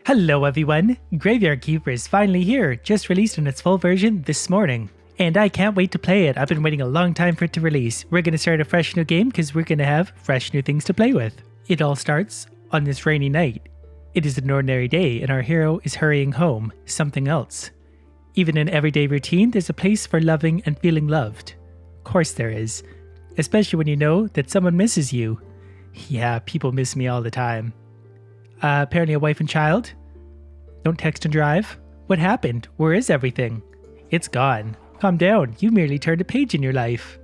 Hello everyone! Graveyard Keeper is finally here, just released in its full version this morning. And I can't wait to play it. I've been waiting a long time for it to release. We're going to start a fresh new game because we're going to have fresh new things to play with. It all starts on this rainy night. It is an ordinary day and our hero is hurrying home, something else. Even in everyday routine, there's a place for loving and feeling loved. Of course there is. Especially when you know that someone misses you. Yeah, people miss me all the time. Apparently a wife and child? Don't text and drive? What happened? Where is everything? It's gone. Calm down, you merely turned a page in your life.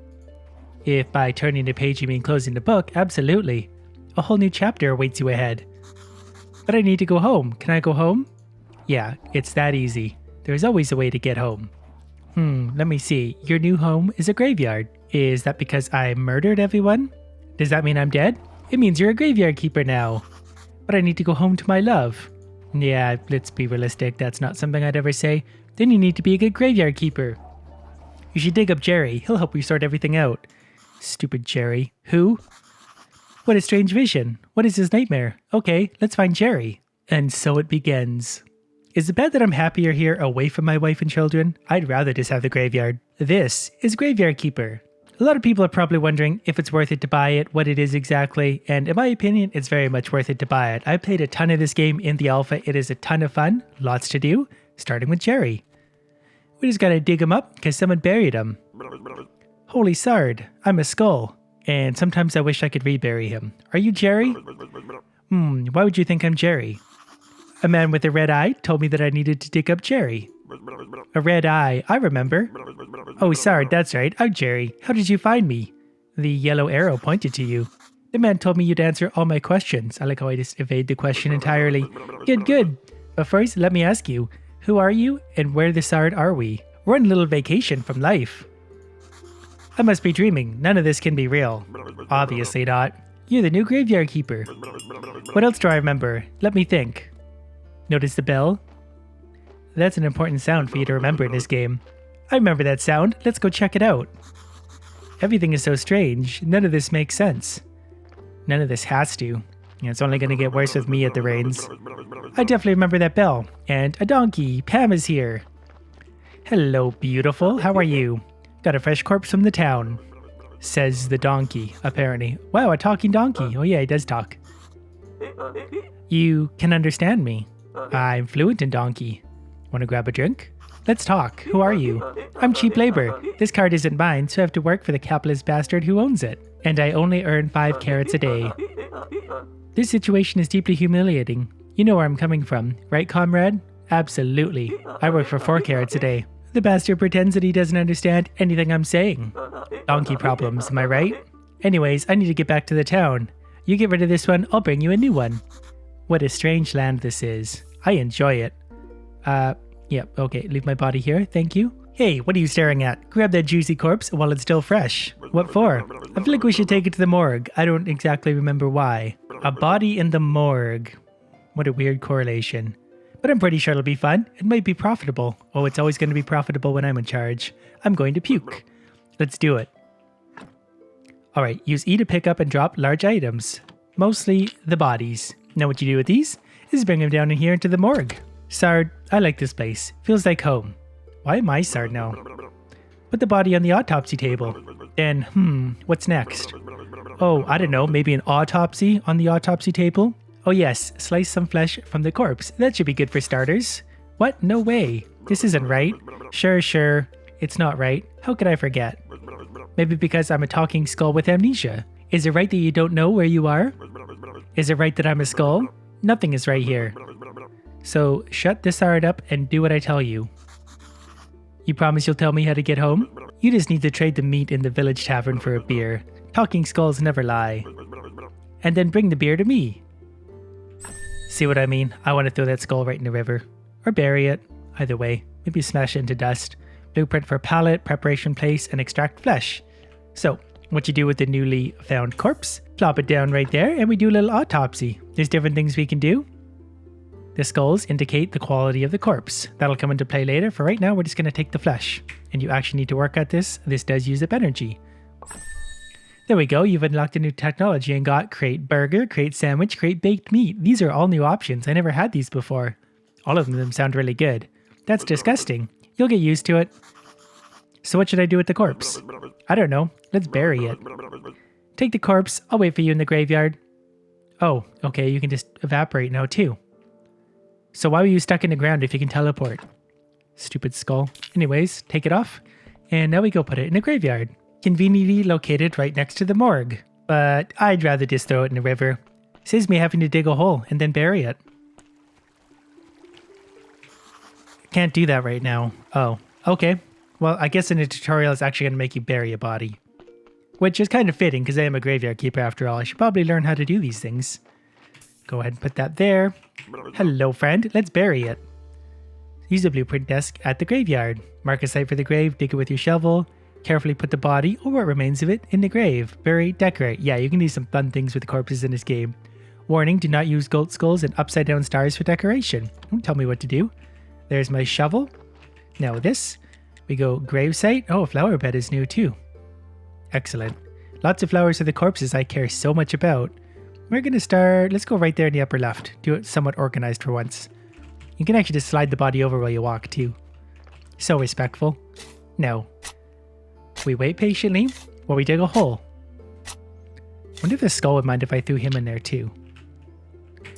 If by turning the page you mean closing the book, absolutely. A whole new chapter awaits you ahead. But I need to go home. Can I go home? Yeah, it's that easy. There's always a way to get home. Let me see. Your new home is a graveyard. Is that because I murdered everyone? Does that mean I'm dead? It means you're a graveyard keeper now. But I need to go home to my love. Yeah, let's be realistic. That's not something I'd ever say. Then you need to be a good graveyard keeper. You should dig up Jerry. He'll help you sort everything out. Stupid Jerry. Who? What a strange vision. What is his nightmare? Okay, let's find Jerry. And so it begins. Is it bad that I'm happier here away from my wife and children? I'd rather just have the graveyard. This is Graveyard Keeper. A lot of people are probably wondering if it's worth it to buy it, what it is exactly, and in my opinion, it's very much worth it to buy it. I played a ton of this game in the alpha. It is a ton of fun, lots to do, starting with Jerry. We just gotta dig him up because someone buried him. Holy sard, I'm a skull, and sometimes I wish I could rebury him. Are you Jerry? Why would you think I'm Jerry? A man with a red eye told me that I needed to dig up Jerry. A red eye, I remember. Oh, sorry, that's right. I'm Jerry. How did you find me? The yellow arrow pointed to you. The man told me you'd answer all my questions. I like how I just evade the question entirely. Good. But first, let me ask you, who are you and where the sard are we? We're on a little vacation from life. I must be dreaming. None of this can be real. Obviously not. You're the new graveyard keeper. What else do I remember? Let me think. Notice the bell? That's an important sound for you to remember in this game. I remember that sound. Let's go check it out. Everything is so strange. None of this makes sense. None of this has to. It's only going to get worse with me at the reins. I definitely remember that bell. And a donkey. Pam is here. Hello, beautiful. How are you? Got a fresh corpse from the town. Says the donkey, apparently. Wow, a talking donkey. Oh yeah, he does talk. You can understand me. I'm fluent in donkey. Want to grab a drink? Let's talk. Who are you? I'm cheap labor. This card isn't mine, so I have to work for the capitalist bastard who owns it. And I only earn 5 carrots a day. This situation is deeply humiliating. You know where I'm coming from, right, comrade? Absolutely. I work for 4 carrots a day. The bastard pretends that he doesn't understand anything I'm saying. Donkey problems, am I right? Anyways, I need to get back to the town. You get rid of this one, I'll bring you a new one. What a strange land this is. I enjoy it. Yep, okay, leave my body here, thank you. Hey, what are you staring at? Grab that juicy corpse while it's still fresh. What for? I feel like we should take it to the morgue. I don't exactly remember why. A body in the morgue. What a weird correlation. But I'm pretty sure it'll be fun. It might be profitable. Oh, it's always going to be profitable when I'm in charge. I'm going to puke. Let's do it. Alright, use E to pick up and drop large items. Mostly the bodies. Now what you do with these is bring them down in here into the morgue. Sard, I like this place. Feels like home. Why am I Sard now? Put the body on the autopsy table. Then, what's next? Oh, I don't know, maybe an autopsy on the autopsy table? Oh yes, slice some flesh from the corpse. That should be good for starters. What? No way. This isn't right. Sure. It's not right. How could I forget? Maybe because I'm a talking skull with amnesia. Is it right that you don't know where you are? Is it right that I'm a skull? Nothing is right here. So, shut this Sard up and do what I tell you. You promise you'll tell me how to get home? You just need to trade the meat in the village tavern for a beer. Talking skulls never lie. And then bring the beer to me. See what I mean? I want to throw that skull right in the river. Or bury it. Either way. Maybe smash it into dust. Blueprint for pallet, preparation place, and extract flesh. So, what you do with the newly found corpse? Plop it down right there and we do a little autopsy. There's different things we can do. The skulls indicate the quality of the corpse. That'll come into play later. For right now, we're just going to take the flesh. And you actually need to work at this. This does use up energy. There we go. You've unlocked a new technology and got create burger, create sandwich, create baked meat. These are all new options. I never had these before. All of them sound really good. That's disgusting. You'll get used to it. So what should I do with the corpse? I don't know. Let's bury it. Take the corpse. I'll wait for you in the graveyard. Oh, okay. You can just evaporate now too. So why were you stuck in the ground if you can teleport? Stupid skull. Anyways, take it off. And now we go put it in the graveyard. Conveniently located right next to the morgue. But I'd rather just throw it in the river. Saves me having to dig a hole and then bury it. Can't do that right now. Oh, okay. Well, I guess in the tutorial it's actually going to make you bury a body. Which is kind of fitting because I am a graveyard keeper after all. I should probably learn how to do these things. Go ahead and put that there. Hello, friend. Let's bury it. Use the blueprint desk at the graveyard. Mark a site for the grave, dig it with your shovel. Carefully put the body, or what remains of it, in the grave. Bury, decorate. Yeah, you can do some fun things with corpses in this game. Warning, do not use goat skulls and upside down stars for decoration. Don't tell me what to do. There's my shovel. Now this. We go grave site. Oh, a flower bed is new too. Excellent. Lots of flowers for the corpses I care so much about. We're going to start... Let's go right there in the upper left. Do it somewhat organized for once. You can actually just slide the body over while you walk too. So respectful. Now, we wait patiently while we dig a hole. Wonder if the skull would mind if I threw him in there too.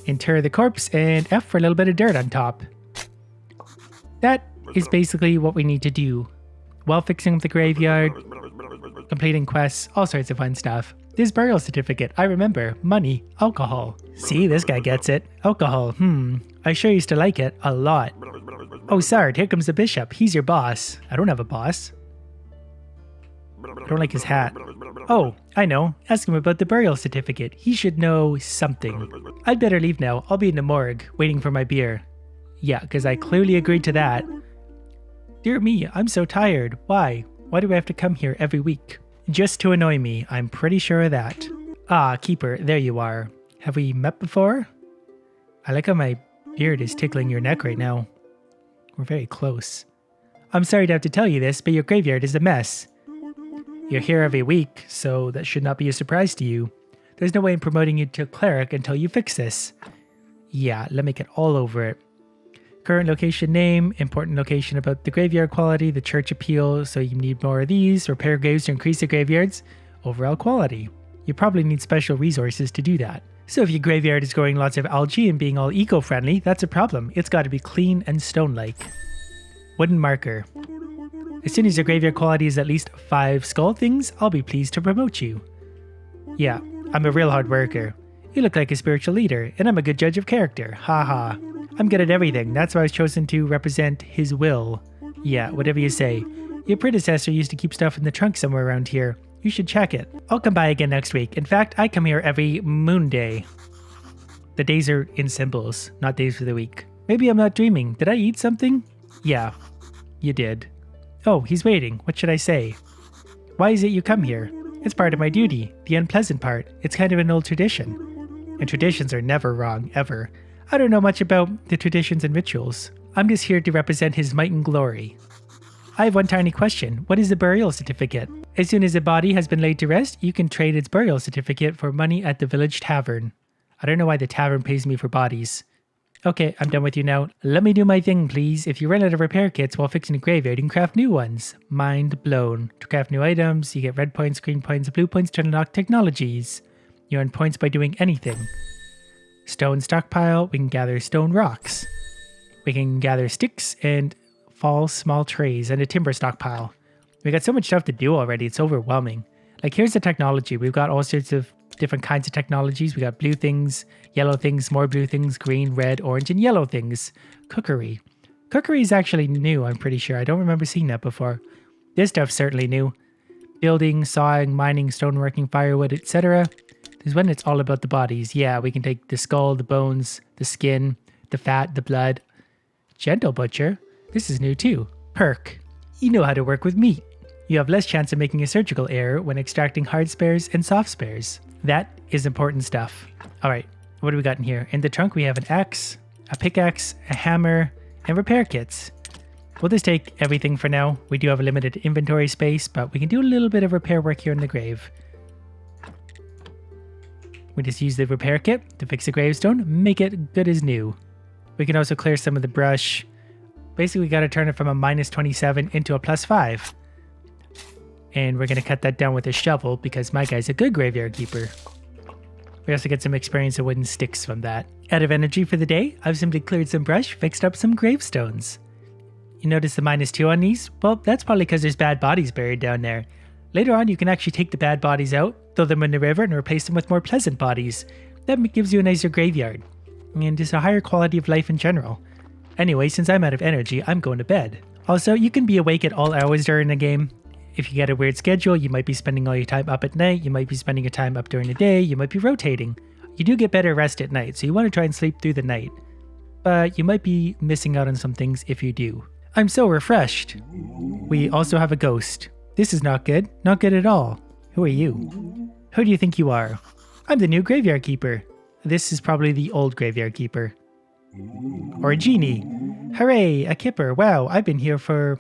Inter the corpse and F for a little bit of dirt on top. That is basically what we need to do. While fixing up the graveyard, completing quests, all sorts of fun stuff. This burial certificate, I remember. Money, alcohol. See, this guy gets it. Alcohol, I sure used to like it a lot. Oh, Sard, here comes the bishop. He's your boss. I don't have a boss. I don't like his hat. Oh, I know. Ask him about the burial certificate. He should know something. I'd better leave now. I'll be in the morgue, waiting for my beer. Yeah, because I clearly agreed to that. Dear me, I'm so tired. Why? Why do I have to come here every week? Just to annoy me, I'm pretty sure of that. Ah, Keeper, there you are. Have we met before? I like how my beard is tickling your neck right now. We're very close. I'm sorry to have to tell you this, but your graveyard is a mess. You're here every week, so that should not be a surprise to you. There's no way in promoting you to cleric until you fix this. Yeah, let me get all over it. Current location name, important location about the graveyard quality, the church appeal, so you need more of these, repair graves to increase the graveyard's overall quality. You probably need special resources to do that. So if your graveyard is growing lots of algae and being all eco-friendly, that's a problem. It's got to be clean and stone-like. Wooden marker. As soon as your graveyard quality is at least 5 skull things, I'll be pleased to promote you. Yeah, I'm a real hard worker. You look like a spiritual leader, and I'm a good judge of character. Haha. I'm good at everything. That's why I was chosen to represent his will. Yeah, whatever you say. Your predecessor used to keep stuff in the trunk somewhere around here. You should check it. I'll come by again next week. In fact, I come here every moon day. The days are in symbols, not days for the week. Maybe I'm not dreaming. Did I eat something? Yeah, you did. Oh, he's waiting. What should I say? Why is it you come here? It's part of my duty. The unpleasant part. It's kind of an old tradition. And traditions are never wrong, ever. I don't know much about the traditions and rituals. I'm just here to represent his might and glory. I have one tiny question. What is a burial certificate? As soon as a body has been laid to rest, you can trade its burial certificate for money at the village tavern. I don't know why the tavern pays me for bodies. Okay, I'm done with you now. Let me do my thing, please. If you run out of repair kits while fixing a graveyard, you can craft new ones. Mind blown. To craft new items, you get red points, green points, blue points to unlock technologies. You earn points by doing anything. Stone stockpile, we can gather stone rocks. We can gather sticks and fall small trees and a timber stockpile. We got so much stuff to do already, it's overwhelming. Like here's the technology. We've got all sorts of different kinds of technologies. We got blue things, yellow things, more blue things, green, red, orange, and yellow things. Cookery. Cookery is actually new, I'm pretty sure. I don't remember seeing that before. This stuff's certainly new. Building, sawing, mining, stoneworking, firewood, etc. Is when it's all about the bodies. Yeah, we can take the skull, the bones, the skin, the fat, the blood. Gentle butcher. This is new too. Perk. You know how to work with meat. You have less chance of making a surgical error when extracting hard spares and soft spares. That is important stuff. Alright, what do we got in here? In the trunk we have an axe, a pickaxe, a hammer, and repair kits. We'll just take everything for now. We do have a limited inventory space, but we can do a little bit of repair work here in the grave. We just use the repair kit to fix a gravestone, make it good as new. We can also clear some of the brush. Basically, we got to turn it from a -27 into a +5. And we're going to cut that down with a shovel because my guy's a good graveyard keeper. We also get some experience of wooden sticks from that. Out of energy for the day, I've simply cleared some brush, fixed up some gravestones. You notice the -2 on these? Well, that's probably because there's bad bodies buried down there. Later on, you can actually take the bad bodies out, throw them in the river, and replace them with more pleasant bodies. That gives you a nicer graveyard. And just a higher quality of life in general. Anyway, since I'm out of energy, I'm going to bed. Also, you can be awake at all hours during the game. If you get a weird schedule, you might be spending all your time up at night, you might be spending your time up during the day, you might be rotating. You do get better rest at night, so you want to try and sleep through the night. But you might be missing out on some things if you do. I'm so refreshed. We also have a ghost. This is not good. Not good at all. Who are you? Who do you think you are? I'm the new graveyard keeper. This is probably the old graveyard keeper. Or a genie. Hooray, a kipper. Wow, I've been here for,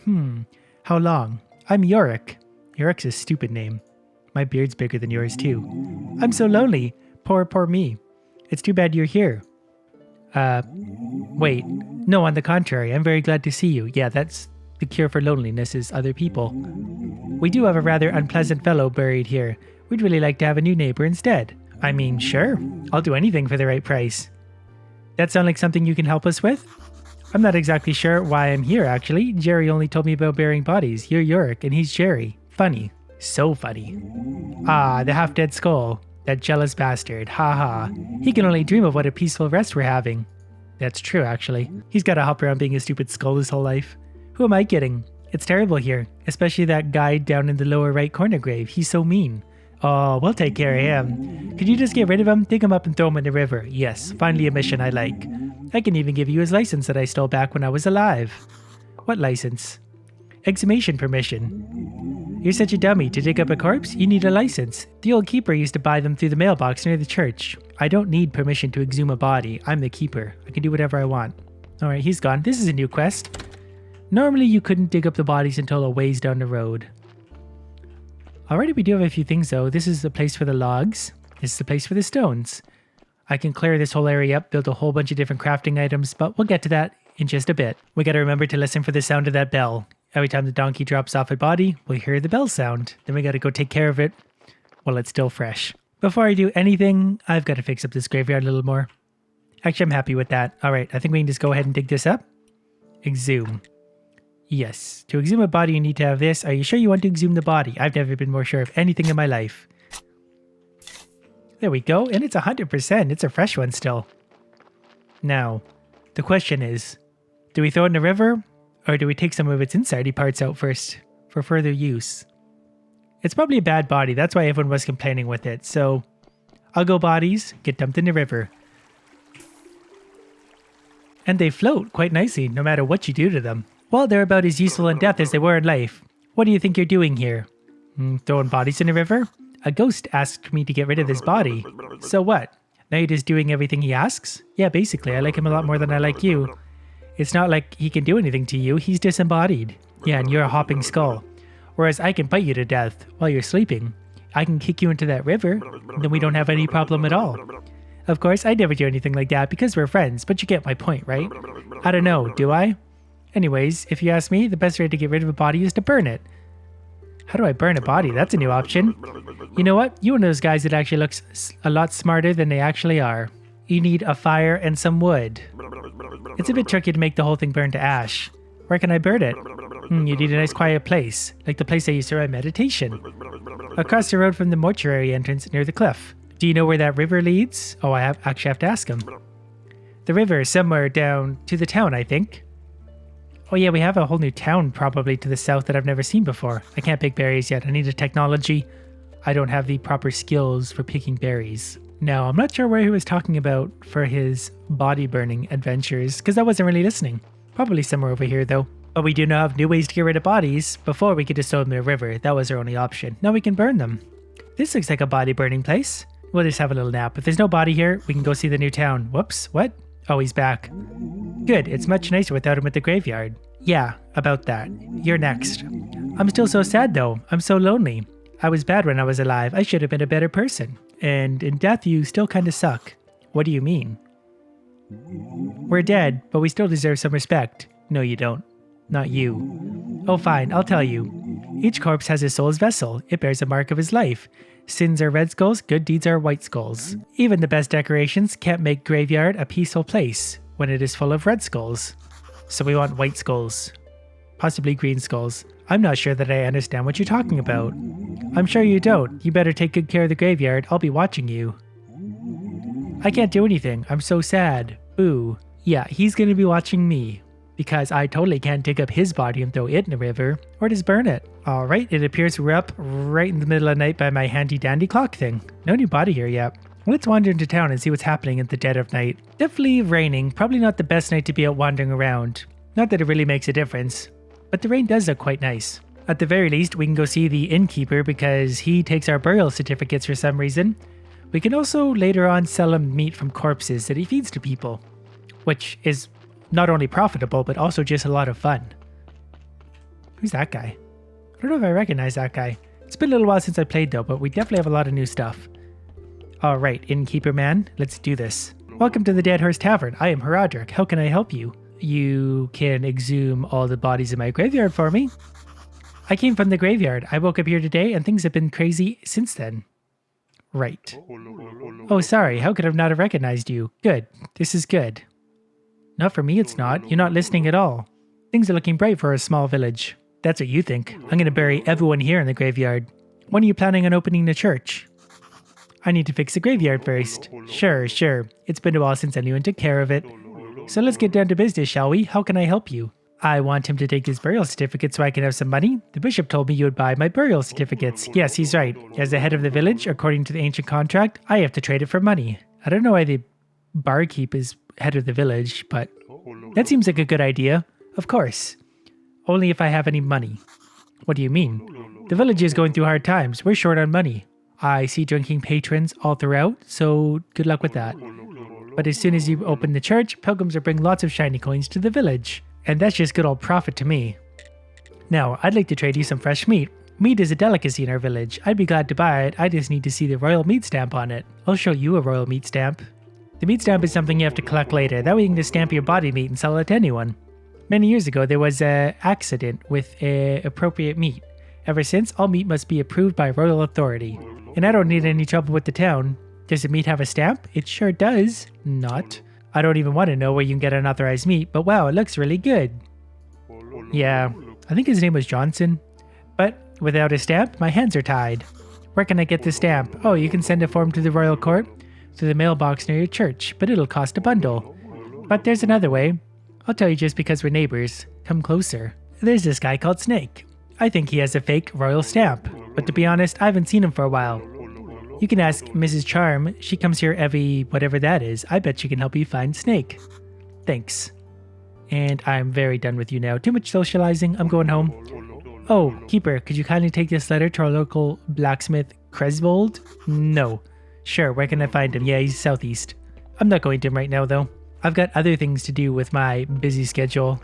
how long? I'm Yorick. Yorick's a stupid name. My beard's bigger than yours too. I'm so lonely. Poor me. It's too bad you're here. Wait. No, on the contrary, I'm very glad to see you. Yeah, that's the cure for loneliness is other people. We do have a rather unpleasant fellow buried here. We'd really like to have a new neighbor instead. I mean, sure. I'll do anything for the right price. That sound like something you can help us with? I'm not exactly sure why I'm here, actually. Jerry only told me about burying bodies. You're Yorick, and he's Jerry. Funny. So funny. Ah, the half-dead skull. That jealous bastard. Ha. He can only dream of what a peaceful rest we're having. That's true, actually. He's got to hop around being a stupid skull his whole life. Who am I kidding? It's terrible here. Especially that guy down in the lower right corner grave. He's so mean. Oh, we'll take care of him. Could you just get rid of him? Dig him up and throw him in the river. Yes, finally a mission I like. I can even give you his license that I stole back when I was alive. What license? Exhumation permission. You're such a dummy. To dig up a corpse, you need a license. The old keeper used to buy them through the mailbox near the church. I don't need permission to exhume a body. I'm the keeper. I can do whatever I want. Alright, he's gone. This is a new quest. Normally you couldn't dig up the bodies until a ways down the road. Alrighty, we do have a few things though. This is the place for the logs. This is the place for the stones. I can clear this whole area up, build a whole bunch of different crafting items, but we'll get to that in just a bit. We gotta remember to listen for the sound of that bell. Every time the donkey drops off a body, we'll hear the bell sound. Then we gotta go take care of it while it's still fresh. Before I do anything, I've got to fix up this graveyard a little more. Actually, I'm happy with that. Alright, I think we can just go ahead and dig this up. Exhume. Yes. To exhume a body, you need to have this. Are you sure you want to exhume the body? I've never been more sure of anything in my life. There we go. And it's 100%. It's a fresh one still. Now, the question is, do we throw it in the river? Or do we take some of its insidey parts out first for further use? It's probably a bad body. That's why everyone was complaining with it. So, I'll go bodies, get dumped in the river. And they float quite nicely, no matter what you do to them. Well, they're about as useful in death as they were in life. What do you think you're doing here? Throwing bodies in the river? A ghost asked me to get rid of this body. So what? Now you're just doing everything he asks? Yeah, basically. I like him a lot more than I like you. It's not like he can do anything to you. He's disembodied. Yeah, and you're a hopping skull. Whereas I can bite you to death while you're sleeping. I can kick you into that river. Then we don't have any problem at all. Of course, I never do anything like that because we're friends, but you get my point, right? I don't know, do I? Anyways, if you ask me, the best way to get rid of a body is to burn it. How do I burn a body? That's a new option. You know what? You're one of those guys that actually looks a lot smarter than they actually are. You need a fire and some wood. It's a bit tricky to make the whole thing burn to ash. Where can I burn it? You need a nice quiet place, like the place I used to run meditation. Across the road from the mortuary entrance near the cliff. Do you know where that river leads? Oh, actually have to ask him. The river is somewhere down to the town, I think. Oh yeah, we have a whole new town probably to the south that I've never seen before. I can't pick berries yet. I need a technology. I don't have the proper skills for picking berries. Now, I'm not sure where he was talking about for his body burning adventures, because I wasn't really listening. Probably somewhere over here though. But we do now have new ways to get rid of bodies. Before we could just throw them in the river. That was our only option. Now we can burn them. This looks like a body burning place. We'll just have a little nap. If there's no body here, we can go see the new town. Whoops, what? Oh, he's back. Good, it's much nicer without him at the graveyard. Yeah, about that. You're next. I'm still so sad though. I'm so lonely. I was bad when I was alive. I should have been a better person. And in death, you still kind of suck. What do you mean? We're dead, but we still deserve some respect. No, you don't. Not you. Oh, fine, I'll tell you. Each corpse has his soul's vessel. It bears a mark of his life. Sins are red skulls, good deeds are white skulls. Even the best decorations can't make graveyard a peaceful place when it is full of red skulls. So we want white skulls. Possibly green skulls. I'm not sure that I understand what you're talking about. I'm sure you don't. You better take good care of the graveyard. I'll be watching you. I can't do anything. I'm so sad. Boo. Yeah, he's gonna be watching me. Because I totally can't dig up his body and throw it in the river. Or just burn it. Alright, it appears we're up right in the middle of the night by my handy dandy clock thing. No new body here yet. Let's wander into town and see what's happening at the dead of night. Definitely raining. Probably not the best night to be out wandering around. Not that it really makes a difference. But the rain does look quite nice. At the very least, we can go see the innkeeper because he takes our burial certificates for some reason. We can also later on sell him meat from corpses that he feeds to people. Which is not only profitable, but also just a lot of fun. Who's that guy? I don't know if I recognize that guy. It's been a little while since I played though, but we definitely have a lot of new stuff. Alright, innkeeper man, let's do this. Welcome to the Dead Horse Tavern. I am Herodric. How can I help you? You can exhume all the bodies in my graveyard for me. I came from the graveyard. I woke up here today and things have been crazy since then. Right. Oh, sorry. How could I not have recognized you? Good. This is good. Not for me, it's not. You're not listening at all. Things are looking bright for a small village. That's what you think. I'm going to bury everyone here in the graveyard. When are you planning on opening the church? I need to fix the graveyard first. Sure. It's been a while since anyone took care of it. So let's get down to business, shall we? How can I help you? I want him to take his burial certificate so I can have some money. The bishop told me you would buy my burial certificates. Yes, he's right. As the head of the village, according to the ancient contract, I have to trade it for money. I don't know why the barkeep is head of the village, but that seems like a good idea. Of course. Only if I have any money. What do you mean? The village is going through hard times. We're short on money. I see drinking patrons all throughout, so good luck with that. But as soon as you open the church, pilgrims will bring lots of shiny coins to the village. And that's just good old profit to me. Now, I'd like to trade you some fresh meat. Meat is a delicacy in our village. I'd be glad to buy it. I just need to see the royal meat stamp on it. I'll show you a royal meat stamp. The meat stamp is something you have to collect later. That way you can just stamp your body meat and sell it to anyone. Many years ago, there was an accident with appropriate meat. Ever since, all meat must be approved by royal authority. And I don't need any trouble with the town. Does the meat have a stamp? It sure does. Not. I don't even want to know where you can get unauthorized meat, but wow, it looks really good. Yeah, I think his name was Johnson. But without a stamp, my hands are tied. Where can I get the stamp? Oh, you can send a form to the royal court to the mailbox near your church, but it'll cost a bundle. But there's another way. I'll tell you just because we're neighbors. Come closer. There's this guy called Snake. I think he has a fake royal stamp, but to be honest, I haven't seen him for a while. You can ask Mrs. Charm. She comes here every whatever that is. I bet she can help you find Snake. Thanks. And I'm very done with you now. Too much socializing. I'm going home. Oh, Keeper, could you kindly take this letter to our local blacksmith, Cresvold? No. Sure, where can I find him? Yeah, he's southeast. I'm not going to him right now, though. I've got other things to do with my busy schedule.